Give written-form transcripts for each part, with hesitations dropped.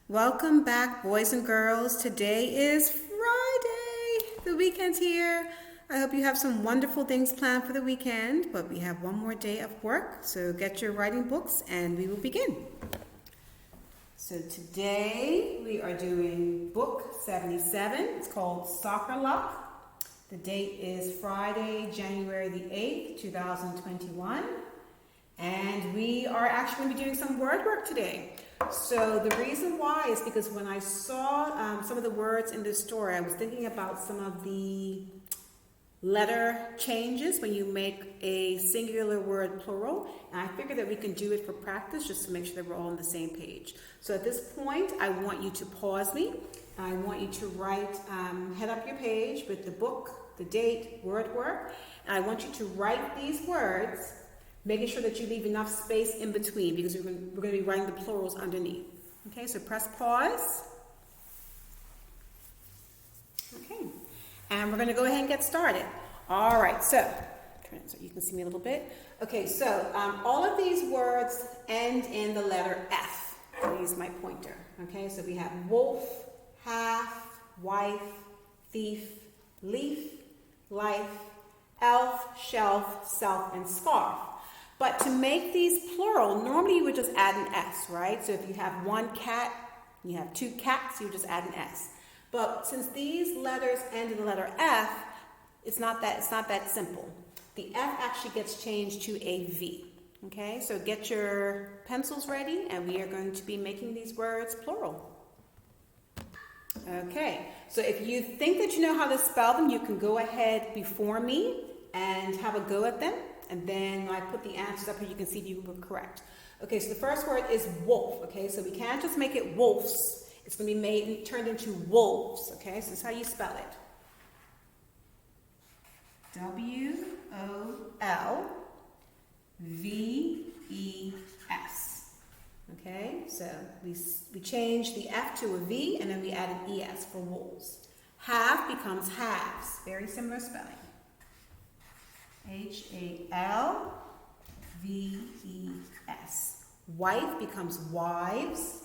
Welcome back, boys and girls. Today is Friday. The weekend's here. I hope you have some wonderful things planned for the weekend, but we have one more day of work, so get your writing books and we will begin. So today we are doing book 77. It's called Soccer Luck. The date is Friday, January the 8th, 2021. And we are actually going to be doing some word work today. So the reason why is because when I saw some of the words in this story, I was thinking about some of the letter changes when you make a singular word plural. And I figured that we can do it for practice just to make sure that we're all on the same page. So at this point, I want you to pause me. I want you to write, head up your page with the book, the date, word work. And I want you to write these words, making sure that you leave enough space in between because we're going to be writing the plurals underneath. Okay, so press pause. Okay, and we're going to go ahead and get started. All right, so turn it so you can see me a little bit. Okay, so all of these words end in the letter F. I'll use my pointer. Okay, so we have wolf, half, wife, thief, leaf, life, elf, shelf, self, and scarf. But to make these plural, normally you would just add an S, right? So if you have one cat, you have two cats, you would just add an S. But since these letters end in the letter F, it's not that simple. The F actually gets changed to a V. Okay, so get your pencils ready, and we are going to be making these words plural. Okay, so if you think that you know how to spell them, you can go ahead before me and have a go at them. And then when I put the answers up here, you can see if you were correct. Okay, so the first word is wolf. Okay, so we can't just make it wolves. It's going to be turned into wolves. Okay, so this is how you spell it. W-O-L-V-E-S. Okay, so we change the F to a V, and then we add an ES for wolves. Half becomes halves. Very similar spelling. H-A-L-V-E-S. Wife becomes wives.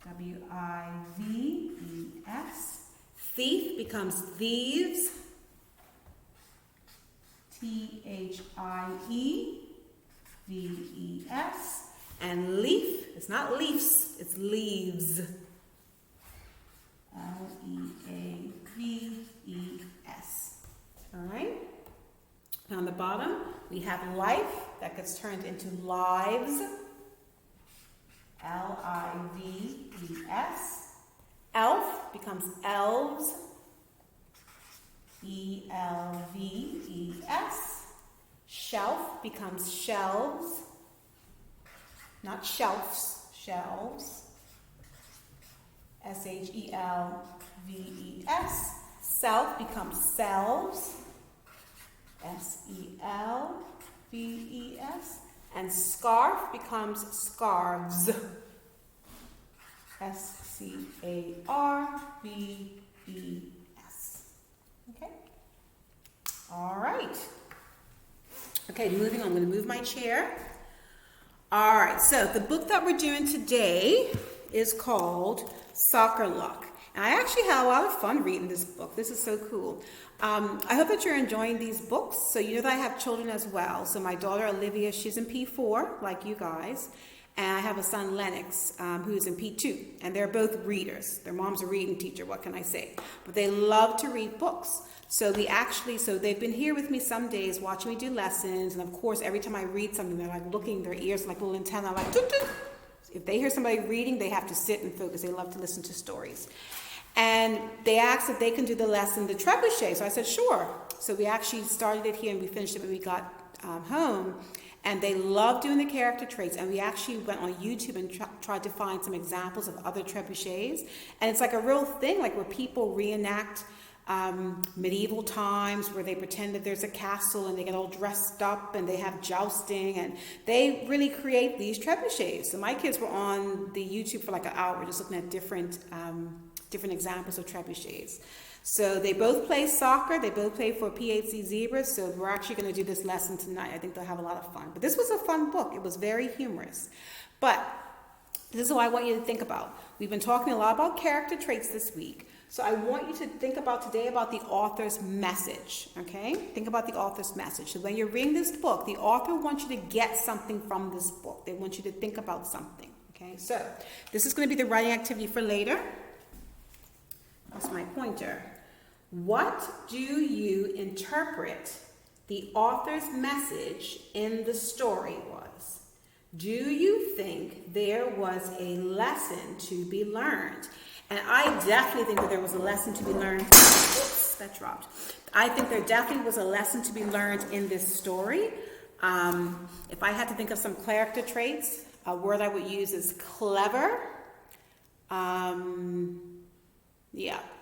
W-I-V-E-S. Thief becomes thieves. T-H-I-E-V-E-S. And leaf, it's not leaves, it's leaves. L-E-A-V-E-S. All right? Now on the bottom, we have life that gets turned into lives. L-I-V-E-S. Elf becomes elves. E-L-V-E-S. Shelf becomes shelves. Not shelves, shelves. S-H-E-L-V-E-S. Self becomes selves. S-E-L-V-E-S. And scarf becomes scarves. S-C-A-R-V-E-S. Okay? All right. Okay, moving on. I'm going to move my chair. All right, so the book that we're doing today is called Soccer Luck. And I actually had a lot of fun reading this book. This is so cool. I hope that you're enjoying these books. So you know that I have children as well. So my daughter Olivia, she's in P4, like you guys. And I have a son, Lennox, who's in P2. And they're both readers. Their mom's a reading teacher, what can I say? But they love to read books. So they've been here with me some days watching me do lessons. And of course, every time I read something, they're like looking, their ears like little antenna, like toot toot. If they hear somebody reading, they have to sit and focus. They love to listen to stories. And they asked if they can do the lesson, the trebuchet. So I said, sure. So we actually started it here and we finished it when we got home. And they love doing the character traits. And we actually went on YouTube and tried to find some examples of other trebuchets. And it's like a real thing, like where people reenact medieval times where they pretend that there's a castle and they get all dressed up and they have jousting and they really create these trebuchets. So my kids were on the YouTube for like an hour just looking at different examples of trebuchets. So they both play soccer. They both play for PHC Zebras. So we're actually going to do this lesson tonight. I think they'll have a lot of fun. But this was a fun book. It was very humorous. But This is what I want you to think about. We've been talking a lot about character traits this week. So I want you to think about today about the author's message, okay? Think about the author's message. So when you're reading this book, the author wants you to get something from this book. They want you to think about something, okay? So this is going to be the writing activity for later. That's my pointer. What do you interpret the author's message in the story was? Do you think there was a lesson to be learned? And I definitely think that there was a lesson to be learned. Oops, that dropped. I think there definitely was a lesson to be learned in this story. If I had to think of some character traits, a word I would use is clever.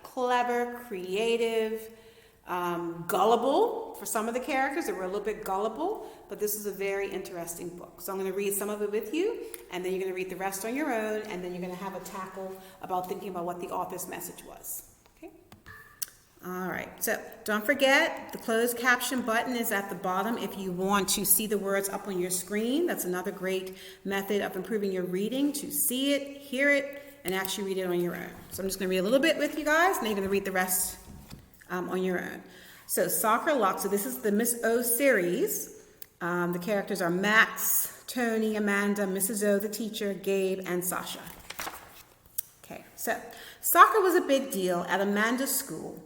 Clever, creative, gullible. For some of the characters, they were a little bit gullible, but this is a very interesting book. So I'm going to read some of it with you, and then you're going to read the rest on your own, and then you're going to have a tackle about thinking about what the author's message was. Okay? All right. So don't forget, the closed caption button is at the bottom if you want to see the words up on your screen. That's another great method of improving your reading, to see it, hear it, and actually read it on your own. So I'm just going to read a little bit with you guys, and then you're going to read the rest on your own. So Soccer Luck. So this is the Miss O series. The characters are Max, Tony, Amanda, Mrs. O, the teacher, Gabe, and Sasha. Okay, so soccer was a big deal at Amanda's school,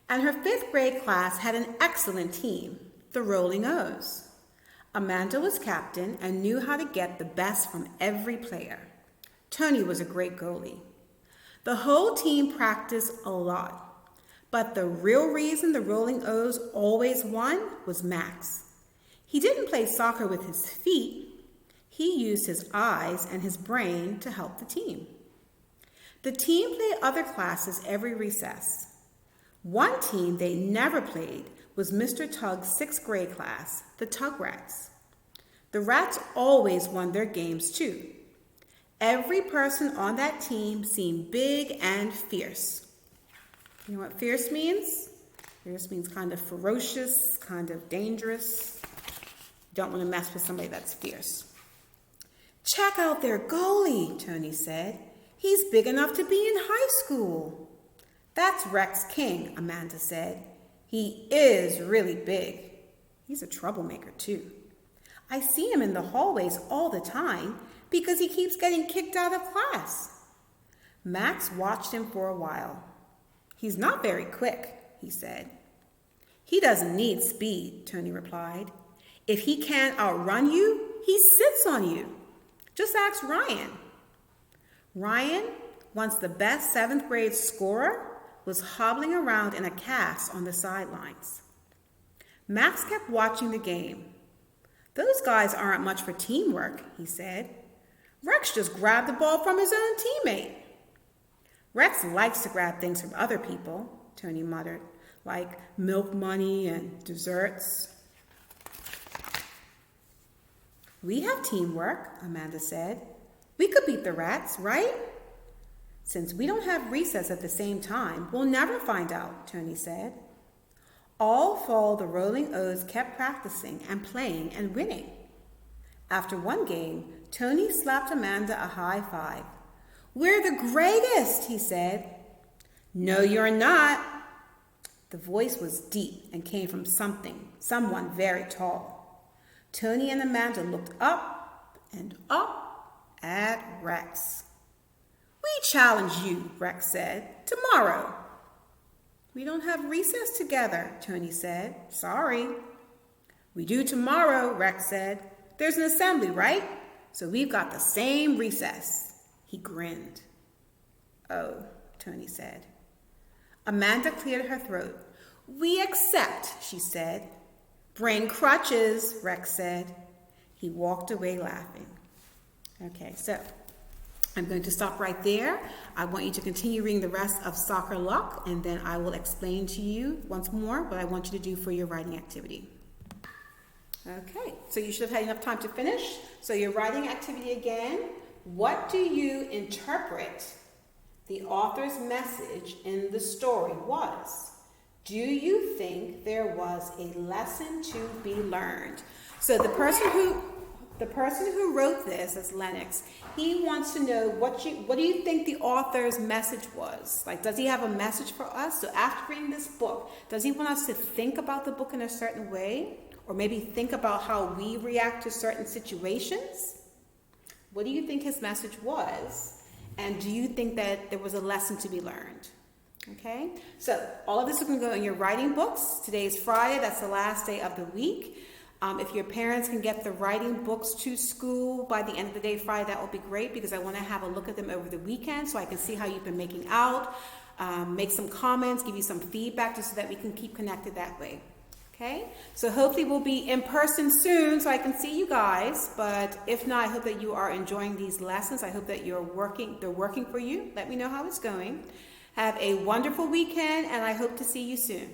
and her 5th grade class had an excellent team, the Rolling O's. Amanda was captain and knew how to get the best from every player. Tony was a great goalie. The whole team practiced a lot. But the real reason the Rolling O's always won was Max. He didn't play soccer with his feet. He used his eyes and his brain to help the team. The team played other classes every recess. One team they never played was Mr. Tug's 6th grade class, the Tug Rats. The Rats always won their games too. Every person on that team seemed big and fierce. You know what fierce means? Fierce means kind of ferocious, kind of dangerous. Don't want to mess with somebody that's fierce. Check out their goalie, Tony said. He's big enough to be in high school. That's Rex King, Amanda said. He is really big. He's a troublemaker too. I see him in the hallways all the time because he keeps getting kicked out of class. Max watched him for a while. He's not very quick, he said. He doesn't need speed, Tony replied. If he can't outrun you, he sits on you. Just ask Ryan. Ryan, once the best 7th grade scorer, was hobbling around in a cast on the sidelines. Max kept watching the game. Those guys aren't much for teamwork, he said. Rex just grabbed the ball from his own teammate. Rex likes to grab things from other people, Tony muttered, like milk money and desserts. We have teamwork, Amanda said. We could beat the Rats, right? Since we don't have recess at the same time, we'll never find out, Tony said. All fall, the Rolling O's kept practicing and playing and winning. After one game, Tony slapped Amanda a high five. We're the greatest, he said. No, you're not. The voice was deep and came from someone very tall. Tony and Amanda looked up and up at Rex. We challenge you, Rex said, tomorrow. We don't have recess together, Tony said. Sorry. We do tomorrow, Rex said. There's an assembly, right? So we've got the same recess. He grinned. Oh, Tony said. Amanda cleared her throat. We accept, she said. Bring crutches, Rex said. He walked away laughing. Okay, so I'm going to stop right there. I want you to continue reading the rest of Soccer Luck, and then I will explain to you once more what I want you to do for your writing activity. Okay, so you should have had enough time to finish. So your writing activity again. What do you interpret the author's message in the story was? Do you think there was a lesson to be learned? So the person who, the person who wrote this is Lennox. He wants to know what do you think the author's message was? Like, does he have a message for us? So after reading this book, does he want us to think about the book in a certain way? Or maybe think about how we react to certain situations? What do you think his message was? And do you think that there was a lesson to be learned? Okay, so all of this is going to go in your writing books. Today is Friday. That's the last day of the week. If your parents can get the writing books to school by the end of the day Friday, that will be great, because I want to have a look at them over the weekend so I can see how you've been making out, make some comments, give you some feedback, just so that we can keep connected that way. Okay, so hopefully we'll be in person soon so I can see you guys. But if not, I hope that you are enjoying these lessons. I hope that they're working for you. Let me know how it's going. Have a wonderful weekend, and I hope to see you soon.